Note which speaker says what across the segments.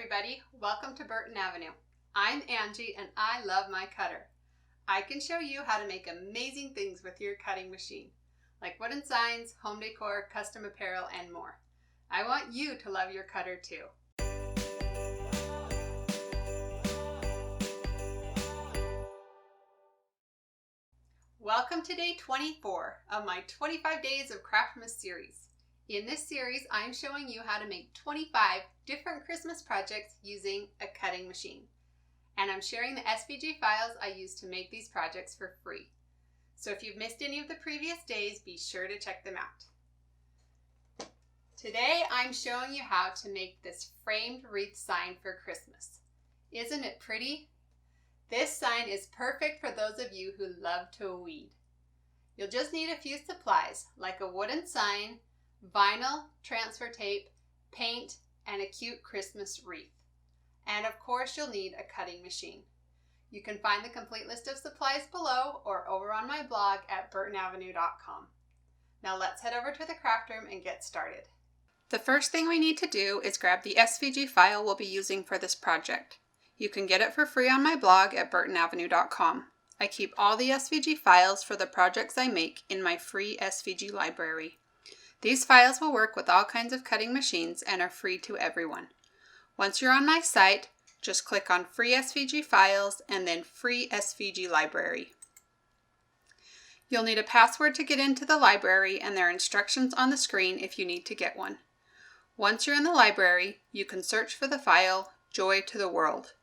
Speaker 1: everybody, welcome to Burton Avenue. I'm Angie and I love my cutter. I can show you how to make amazing things with your cutting machine, like wooden signs, home decor, custom apparel, and more. I want you to love your cutter too. Welcome to day 24 of my 25 Days of Craftmas series. In this series, I'm showing you how to make 25 different Christmas projects using a cutting machine. And I'm sharing the SVG files I used to make these projects for free. So if you've missed any of the previous days, be sure to check them out. Today, I'm showing you how to make this framed wreath sign for Christmas. Isn't it pretty? This sign is perfect for those of you who love to weed. You'll just need a few supplies, like a wooden sign, vinyl, transfer tape, paint, and a cute Christmas wreath. And of course, you'll need a cutting machine. You can find the complete list of supplies below or over on my blog at burtonavenue.com. Now let's head over to the craft room and get started. The first thing we need to do is grab the SVG file we'll be using for this project. You can get it for free on my blog at burtonavenue.com. I keep all the SVG files for the projects I make in my free SVG library. These files will work with all kinds of cutting machines and are free to everyone. Once you're on my site, just click on Free SVG Files and then Free SVG Library. You'll need a password to get into the library, and there are instructions on the screen if you need to get one. Once you're in the library, you can search for the file Joy to the World.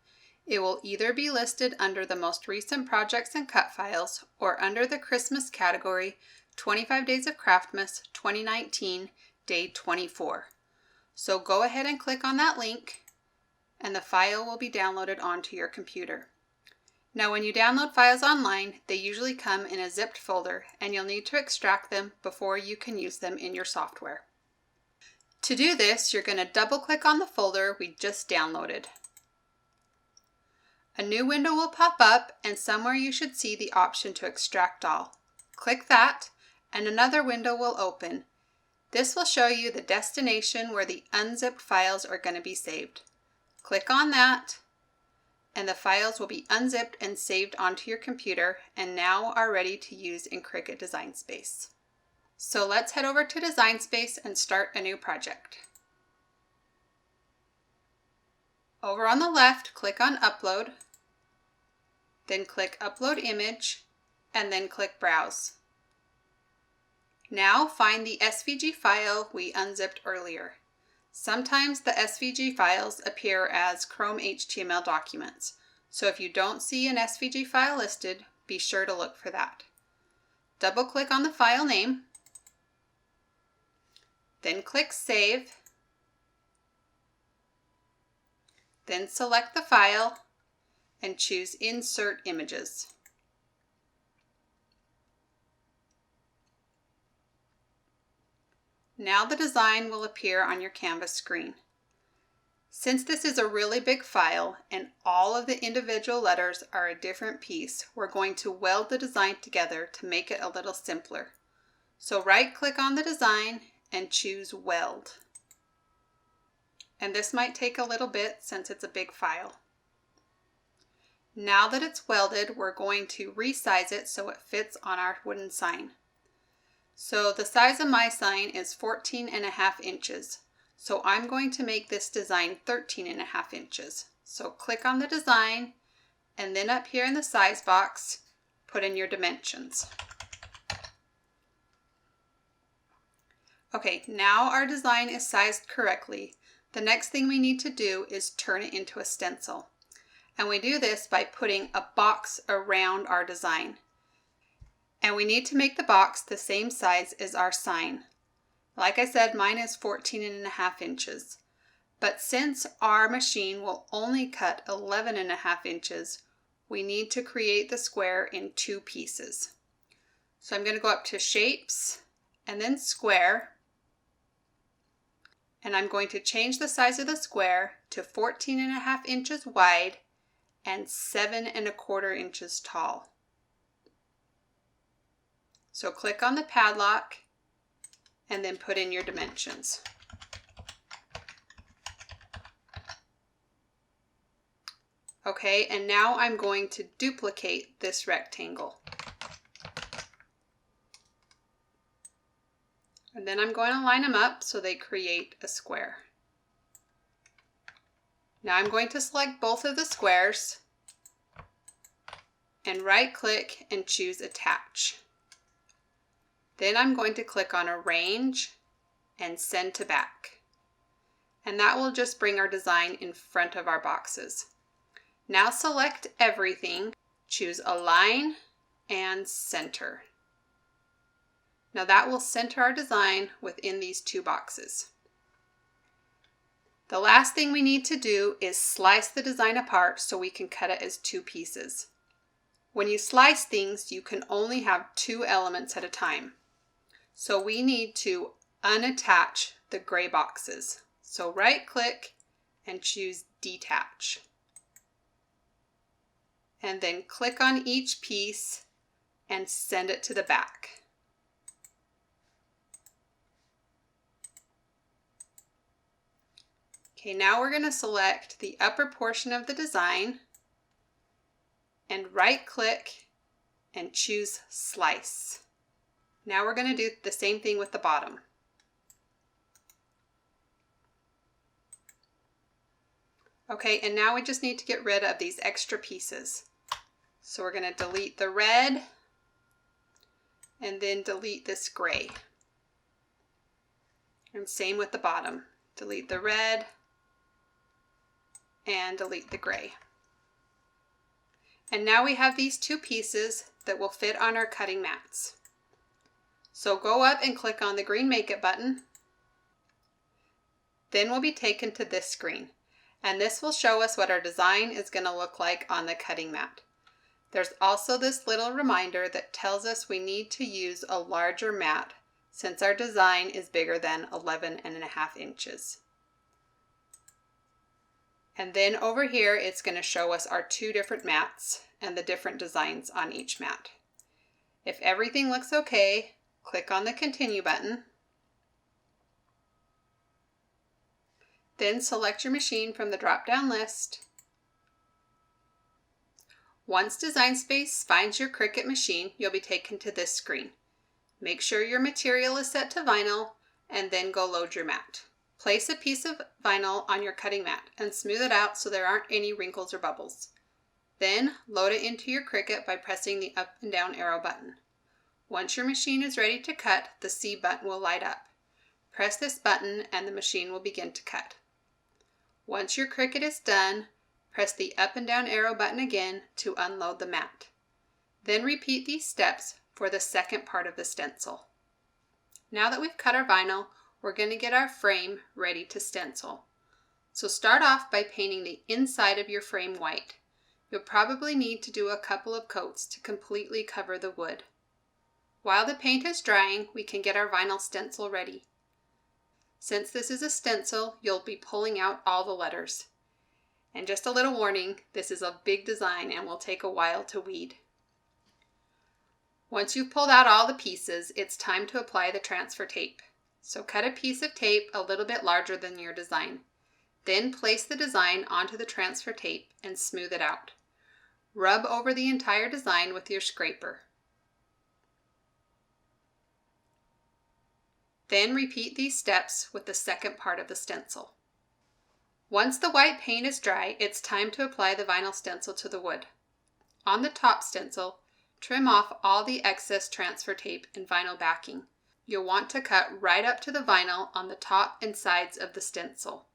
Speaker 1: It will either be listed under the most recent projects and cut files or under the Christmas category 25 Days of Craftmas 2019, Day 24. So go ahead and click on that link and the file will be downloaded onto your computer. Now when you download files online, they usually come in a zipped folder and you'll need to extract them before you can use them in your software. To do this, you're going to double click on the folder we just downloaded. A new window will pop up and somewhere you should see the option to extract all. Click that and another window will open. This will show you the destination where the unzipped files are going to be saved. Click on that and the files will be unzipped and saved onto your computer and now are ready to use in Cricut Design Space. So let's head over to Design Space and start a new project. Over on the left, click on Upload, then click Upload Image, and then click Browse. Now find the SVG file we unzipped earlier. Sometimes the SVG files appear as Chrome HTML documents, so if you don't see an SVG file listed, be sure to look for that. Double-click on the file name, then click Save, then select the file and choose Insert Images. Now the design will appear on your Canvas screen. Since this is a really big file and all of the individual letters are a different piece, we're going to weld the design together to make it a little simpler. So right-click on the design and choose Weld. And this might take a little bit since it's a big file. Now that it's welded, we're going to resize it so it fits on our wooden sign. So the size of my sign is 14.5 inches. So I'm going to make this design 13.5 inches. So click on the design and then up here in the size box, put in your dimensions. Okay, now our design is sized correctly. The next thing we need to do is turn it into a stencil. And we do this by putting a box around our design. And we need to make the box the same size as our sign. Like I said, mine is 14.5 inches. But since our machine will only cut 11.5 inches, we need to create the square in two pieces. So I'm going to go up to Shapes and then Square. And I'm going to change the size of the square to 14.5 inches wide and 7.25 inches tall. So click on the padlock and then put in your dimensions. Okay, and now I'm going to duplicate this rectangle. And then I'm going to line them up so they create a square. Now I'm going to select both of the squares and right click and choose Attach. Then I'm going to click on Arrange and Send to Back. And that will just bring our design in front of our boxes. Now select everything, choose Align and Center. Now that will center our design within these two boxes. The last thing we need to do is slice the design apart so we can cut it as two pieces. When you slice things, you can only have two elements at a time. So we need to unattach the gray boxes. So right click and choose Detach. And then click on each piece and send it to the back. Okay, now we're going to select the upper portion of the design and right click and choose Slice. Now we're going to do the same thing with the bottom. Okay, and now we just need to get rid of these extra pieces. So we're going to delete the red and then delete this gray. And same with the bottom. Delete the red and delete the gray. And now we have these two pieces that will fit on our cutting mats. So go up and click on the green Make It button. Then we'll be taken to this screen. And this will show us what our design is going to look like on the cutting mat. There's also this little reminder that tells us we need to use a larger mat since our design is bigger than 11.5 inches. And then over here, it's going to show us our two different mats and the different designs on each mat. If everything looks okay, click on the Continue button. Then select your machine from the drop-down list. Once Design Space finds your Cricut machine, you'll be taken to this screen. Make sure your material is set to vinyl and then go load your mat. Place a piece of vinyl on your cutting mat and smooth it out so there aren't any wrinkles or bubbles. Then load it into your Cricut by pressing the up and down arrow button. Once your machine is ready to cut, the C button will light up. Press this button and the machine will begin to cut. Once your Cricut is done, press the up and down arrow button again to unload the mat. Then repeat these steps for the second part of the stencil. Now that we've cut our vinyl, we're going to get our frame ready to stencil. So start off by painting the inside of your frame white. You'll probably need to do a couple of coats to completely cover the wood. While the paint is drying, we can get our vinyl stencil ready. Since this is a stencil, you'll be pulling out all the letters. And just a little warning, this is a big design and will take a while to weed. Once you've pulled out all the pieces, it's time to apply the transfer tape. So cut a piece of tape a little bit larger than your design. Then place the design onto the transfer tape and smooth it out. Rub over the entire design with your scraper. Then repeat these steps with the second part of the stencil. Once the white paint is dry, it's time to apply the vinyl stencil to the wood. On the top stencil, trim off all the excess transfer tape and vinyl backing. You'll want to cut right up to the vinyl on the top and sides of the stencil.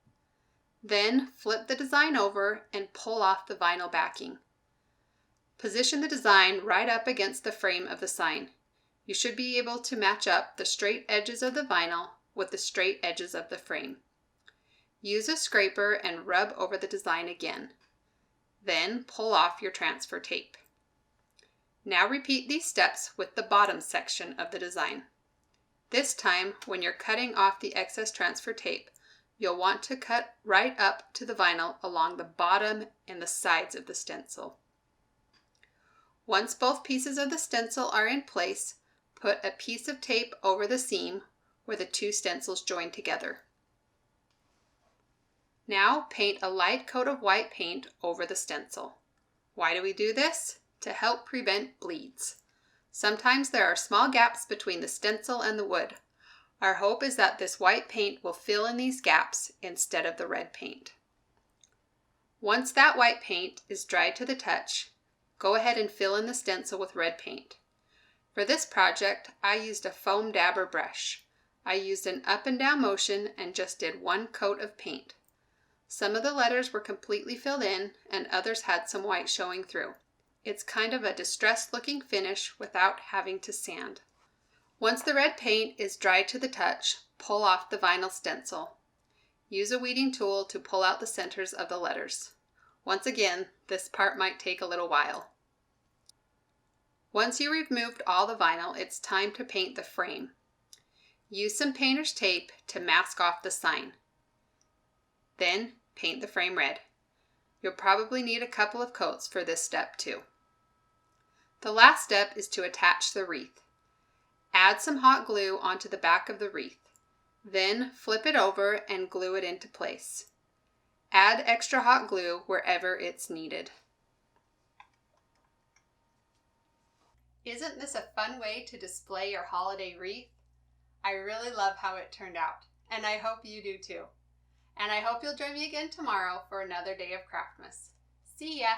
Speaker 1: Then flip the design over and pull off the vinyl backing. Position the design right up against the frame of the sign. You should be able to match up the straight edges of the vinyl with the straight edges of the frame. Use a scraper and rub over the design again. Then pull off your transfer tape. Now repeat these steps with the bottom section of the design. This time, when you're cutting off the excess transfer tape, you'll want to cut right up to the vinyl along the bottom and the sides of the stencil. Once both pieces of the stencil are in place, put a piece of tape over the seam where the two stencils join together. Now paint a light coat of white paint over the stencil. Why do we do this? To help prevent bleeds. Sometimes there are small gaps between the stencil and the wood. Our hope is that this white paint will fill in these gaps instead of the red paint. Once that white paint is dried to the touch, go ahead and fill in the stencil with red paint. For this project, I used a foam dabber brush. I used an up and down motion and just did one coat of paint. Some of the letters were completely filled in and others had some white showing through. It's kind of a distressed looking finish without having to sand. Once the red paint is dried to the touch, pull off the vinyl stencil. Use a weeding tool to pull out the centers of the letters. Once again, this part might take a little while. Once you removed all the vinyl, it's time to paint the frame. Use some painter's tape to mask off the sign. Then paint the frame red. You'll probably need a couple of coats for this step too. The last step is to attach the wreath. Add some hot glue onto the back of the wreath. Then flip it over and glue it into place. Add extra hot glue wherever it's needed. Isn't this a fun way to display your holiday wreath? I really love how it turned out, and I hope you do too. And I hope you'll join me again tomorrow for another day of Craftmas. See ya!